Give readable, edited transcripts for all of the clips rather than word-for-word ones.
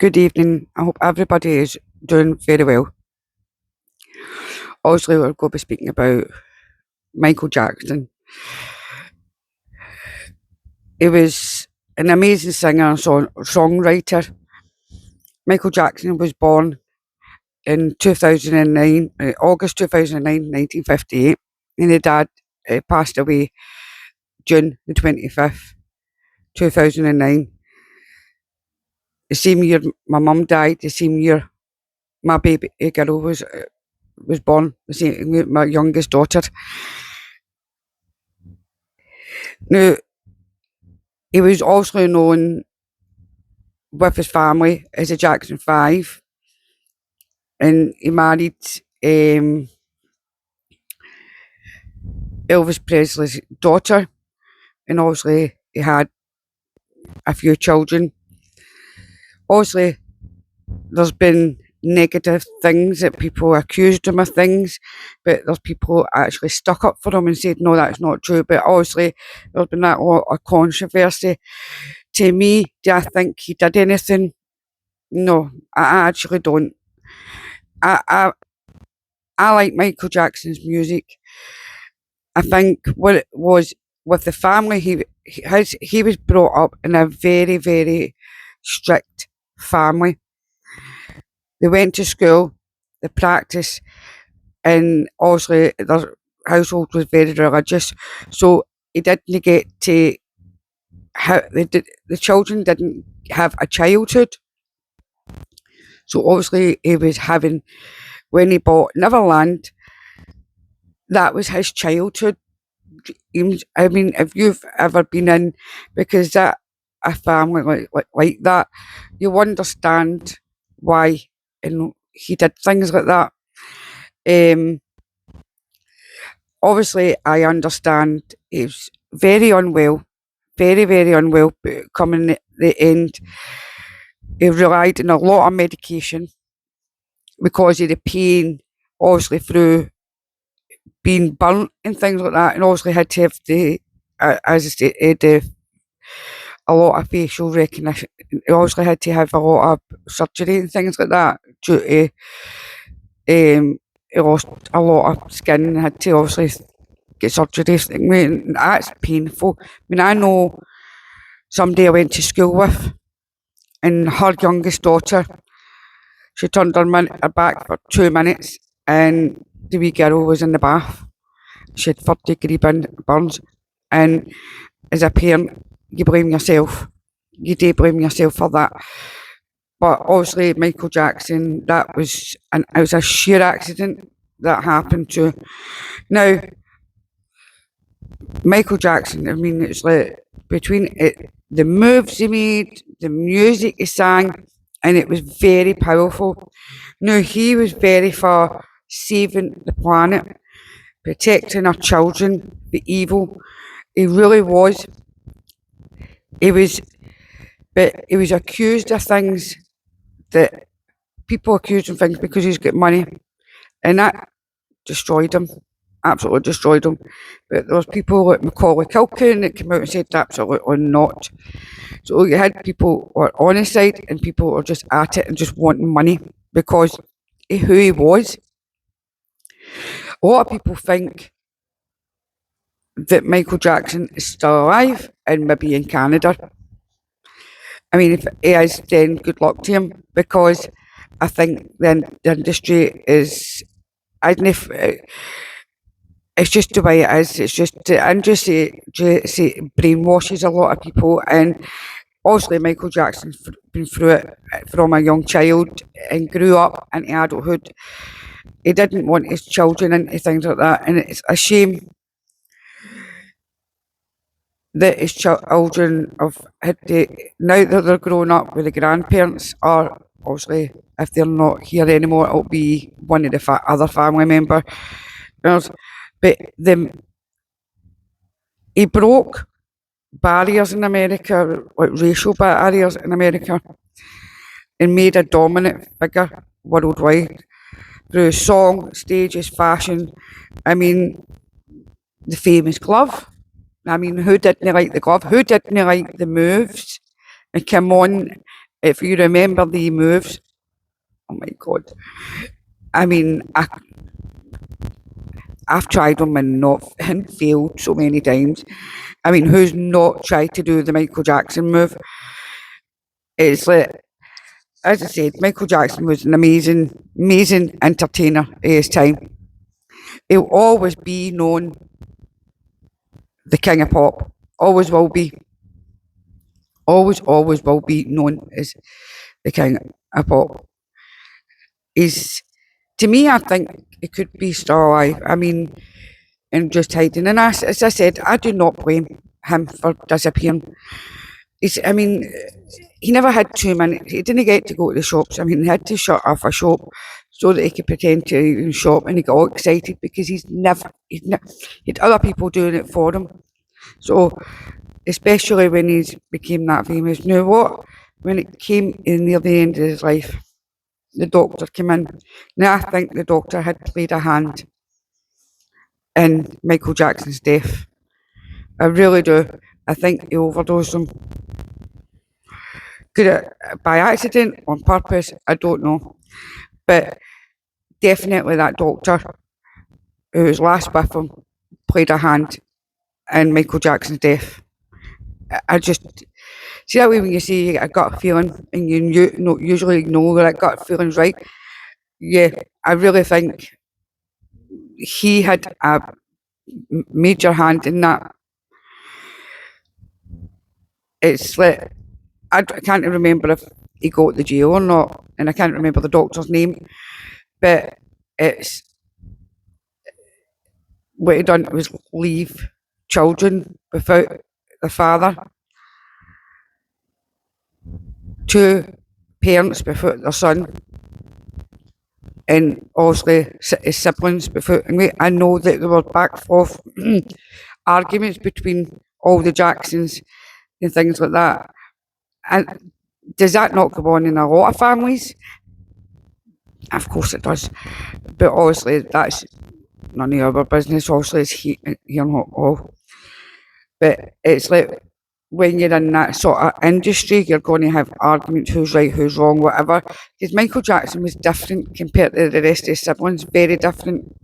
Good evening. I hope everybody is doing very well. Obviously, we're going to be speaking about Michael Jackson. He was an amazing singer and songwriter. Michael Jackson was born in 2009, August 2009, 1958, and his dad passed away June the 25th, 2009. The same year my mum died, the same year my baby girl was born, the same, my youngest daughter. Now, he was also known with his family as the Jackson Five, and he married Elvis Presley's daughter, and obviously he had a few children. Obviously, there's been negative things that people accused him of things, but there's people actually stuck up for him and said, no, that's not true. But obviously, there's been that lot of controversy. To me, do I think he did anything? No, I actually don't. I like Michael Jackson's music. I think what it was with the family, he was brought up in a very, very strict family. They went to school, they practiced, and obviously their household was very religious. So he didn't get to the children didn't have a childhood. So obviously he was having, when he bought Neverland, that was his childhood. I mean, if you've ever been in, because that a family like that, you understand why, and he did things like that. Obviously, I understand he was very unwell, very, very unwell, but coming at the end, he relied on a lot of medication because of the pain, obviously through being burnt and things like that, and obviously had to have as I said, a lot of facial recognition. He obviously had to have a lot of surgery and things like that due to he lost a lot of skin and had to obviously get surgery. I mean, that's painful. I mean, I know somebody I went to school with, and her youngest daughter, she turned her back for 2 minutes, and the wee girl was in the bath. She had 30-degree burns, and as a parent, you blame yourself. You do blame yourself for that. But obviously, Michael Jackson, it was a sheer accident that happened to. Now, Michael Jackson, I mean, it's like between the moves he made, the music he sang, and it was very powerful. Now, he was very for saving the planet, protecting our children, the evil. He really was. But he was accused of things that people accused him of things because he's got money, and that destroyed him, absolutely destroyed him. But there was people like Macaulay Culkin that came out and said absolutely not. So you had people who were on his side and people who were just at it and just wanting money because of who he was. A lot of people think that Michael Jackson is still alive and maybe in Canada. I mean, if he is, then good luck to him, because I think then the industry is, I don't know if it's just the way it is. It's just the industry brainwashes a lot of people, and obviously Michael Jackson's been through it from a young child and grew up into adulthood. He didn't want his children into things like that, and it's a shame that his children have had to, now that they're growing up with the grandparents, or obviously if they're not here anymore, it'll be one of the other family members. But he broke barriers in America, like racial barriers in America, and made a dominant figure worldwide through song, stages, fashion. I mean, the famous glove. I mean, who didn't like the glove? Who didn't like the moves? And come on, If you remember the moves, oh my God. I mean, I've tried them and failed so many times. I mean, who's not tried to do the Michael Jackson move? It's like, as I said, Michael Jackson was an amazing entertainer at his time. He'll always be known the king of pop. Always will be. Always will be known as the king of pop. He's, to me, I think he could be still alive. I mean, and just hiding. And as I said, I do not blame him for disappearing. I mean, he never had 2 minutes. He didn't get to go to the shops. I mean, he had to shut off a shop so that he could pretend to shop, and he got all excited because he had other people doing it for him. So, especially when he became that famous. Now, what? When it came in near the end of his life, the doctor came in. Now, I think the doctor had played a hand in Michael Jackson's death. I really do. I think he overdosed him. Could it by accident, on purpose? I don't know. But definitely that doctor who was last with him played a hand in Michael Jackson's death. I just see that way when you say you get a gut feeling and you usually know that gut feeling's right. Yeah, I really think he had a major hand in that. It's like I can't remember if he got the jail or not, and I can't remember the doctor's name, but it's what he done was leave children without the father, two parents without their son, and obviously his siblings without. And I know that there were back and forth arguments between all the Jacksons and things like that. And does that not go on in a lot of families? Of course it does. But obviously that's none of our business. Obviously it's here not all. But it's like when you're in that sort of industry, you're going to have arguments, who's right, who's wrong, whatever. Because Michael Jackson was different compared to the rest of his siblings, very different.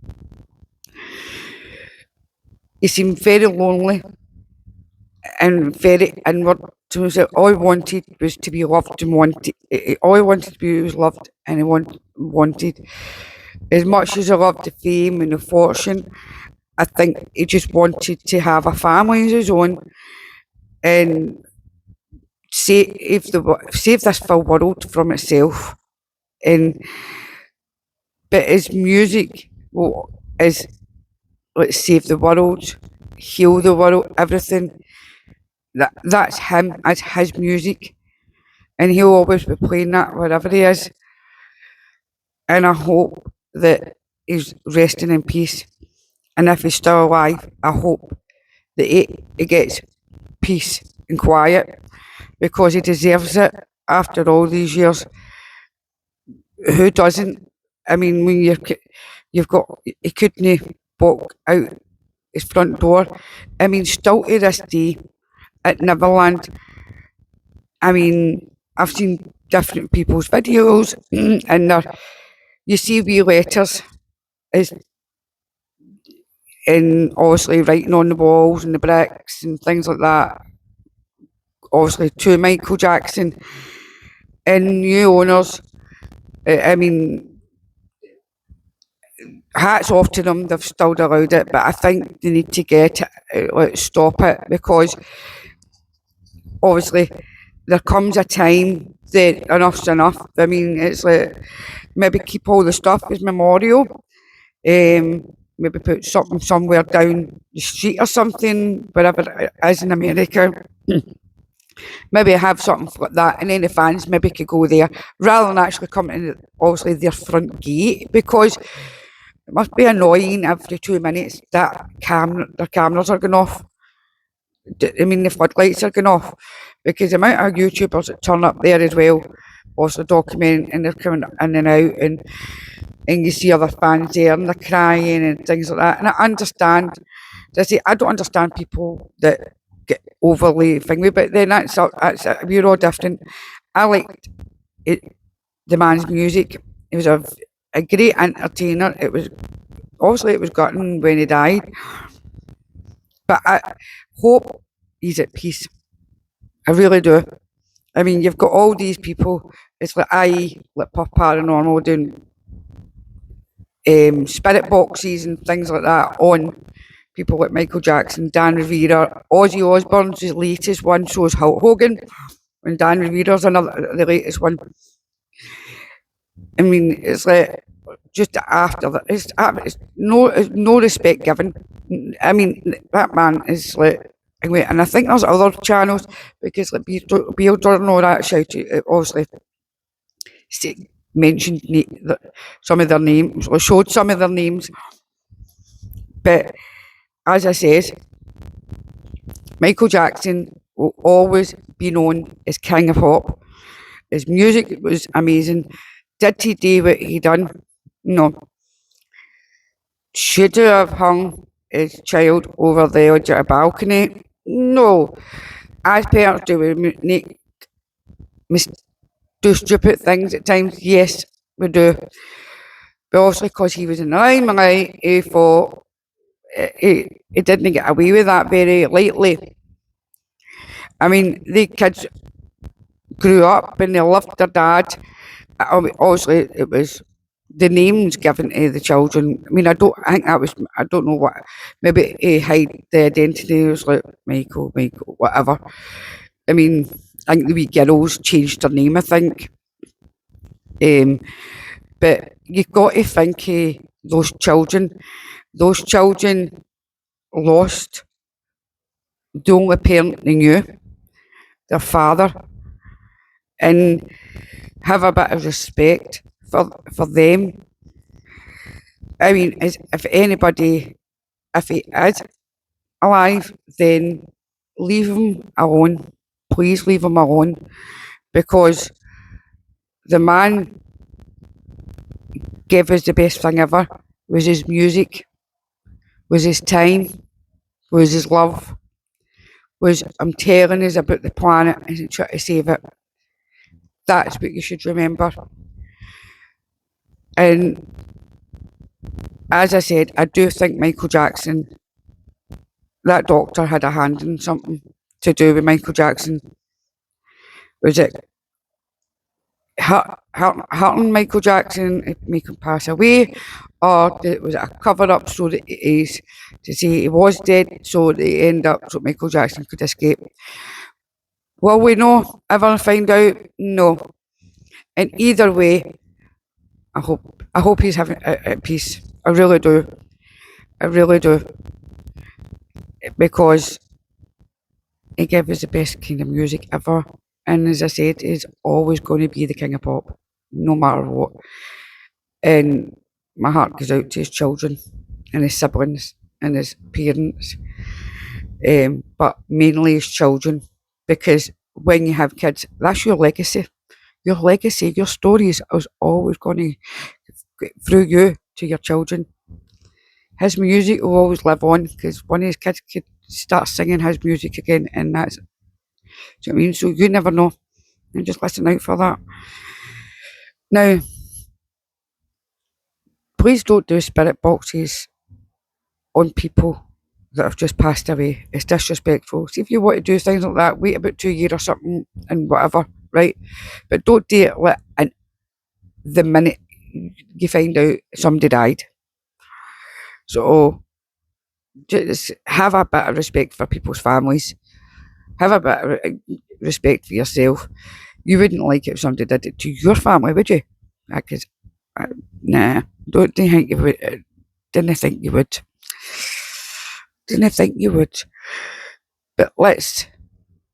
He seemed very lonely and very inward to himself. All he wanted was to be loved and wanted. All he wanted to be was loved, and he wanted as much as he loved the fame and the fortune. I think he just wanted to have a family of his own and save this full world from itself. And but his music is let's save the world, heal the world, everything. That's him. That's his music, and he'll always be playing that wherever he is. And I hope that he's resting in peace. And if he's still alive, I hope that he gets peace and quiet because he deserves it after all these years. Who doesn't? I mean, when you've got, he couldn't walk out his front door. I mean, still to this day at Neverland, I mean, I've seen different people's videos and you see wee letters is and obviously writing on the walls and the bricks and things like that. Obviously to Michael Jackson and new owners. I mean, hats off to them. They've still allowed it, but I think they need to get it, stop it because obviously there comes a time that enough's enough. I mean, it's like maybe keep all the stuff as memorial. Maybe put something somewhere down the street or something, wherever it is in America. Maybe have something like that, and then the fans maybe could go there rather than actually coming in obviously their front gate because it must be annoying every 2 minutes that their cameras are going off. I mean, the floodlights are going off because the amount of YouTubers that turn up there as well, also documenting, and they're coming in and out, and you see other fans there and they're crying and things like that. And I understand. I don't understand people that get overly thingy, but then we're all different. I liked it, the man's music. He was a great entertainer. It was obviously it was gutting when he died, but I hope he's at peace. I really do. I mean, you've got all these people. It's like like Puff Paranormal doing spirit boxes and things like that on people like Michael Jackson, Dan Rivera, Ozzy Osbourne's his latest one, so is Hulk Hogan, and Dan Rivera's another the latest one. I mean, it's like just after that, it's no respect given. I mean, that man is like. And I think there's other channels because like Beale Jordan all that shouted obviously mentioned some of their names or showed some of their names, but as I says, Michael Jackson will always be known as King of Pop. His music was amazing. Did he do what he done? No. Should he have hung his child over the edge of a balcony? No. As parents do, we do stupid things at times. Yes, we do. But obviously, because he was in the limelight, he thought he didn't get away with that very lightly. I mean, the kids grew up and they loved their dad. Obviously, it was the names given to the children. I mean, I think that was, I don't know what, maybe he hide the identity. It was like Michael, whatever. I mean, I think the wee girls changed their name, I think. But you've got to think those children. Those children lost the only parent they knew, their father, and have a bit of respect for them. I mean, if anybody, if he is alive, then leave him alone. Please leave him alone, because the man gave us the best thing ever. Was his music, was his time, was his love, was I'm telling us about the planet and trying to save it. That's what you should remember. And as I said, I do think Michael Jackson, that doctor had a hand in something to do with Michael Jackson. Was it hurting Michael Jackson, make him pass away, or was it a cover up so that he's to say he was dead, so they end up so Michael Jackson could escape? Will we know? Ever find out? No. And either way, I hope he's having at peace. I really do. I really do. Because he gave us the best kind of music ever. And as I said, he's always going to be the king of pop, no matter what. And my heart goes out to his children and his siblings and his parents, but mainly his children, because when you have kids, that's your legacy. Your legacy, your stories is always going to get through you to your children. His music will always live on because one of his kids could start singing his music again, and that's, do you know what I mean? So you never know, and just listen out for that. Now, please don't do spirit boxes on people that have just passed away. It's disrespectful. See, if you want to do things like that, wait about 2 years or something and whatever, right? But don't do it like the minute you find out somebody died. So just have a bit of respect for people's families. Have a bit of respect for yourself. You wouldn't like it if somebody did it to your family, would you? Because nah, don't think you would. Didn't think you would. Didn't think you would. But let's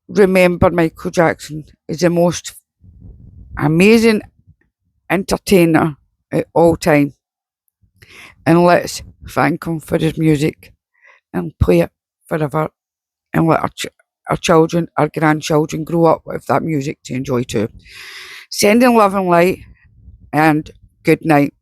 remember Michael Jackson is the most amazing entertainer at all time. And let's thank him for his music and play it forever, and let our children, our grandchildren grow up with that music to enjoy too. Sending love and light, and good night.